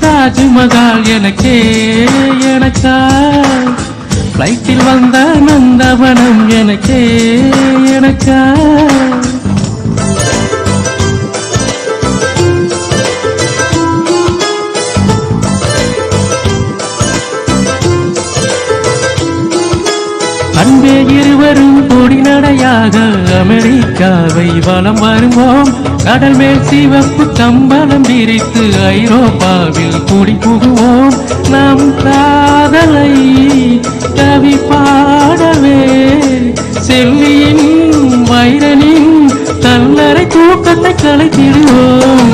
தாஜ்மஹால் எனக்கே எனக்கா ஃப்ளைட்டில் வந்த நந்தவனம் எனக்கே எனக்கா அன்பே இருவரும் கொடி நடையாக அமெரிக்காவை வலம் வருவோம் கடல் மேல் சிவப்பு கம்பளம் விரித்து ஐரோப்பாவில் குடி புகுவோம் நம் காதலை கவி பாடவே செல்வியின் வைரனின் கல்லறை தூக்கத்தை கலைத்திடுவோம்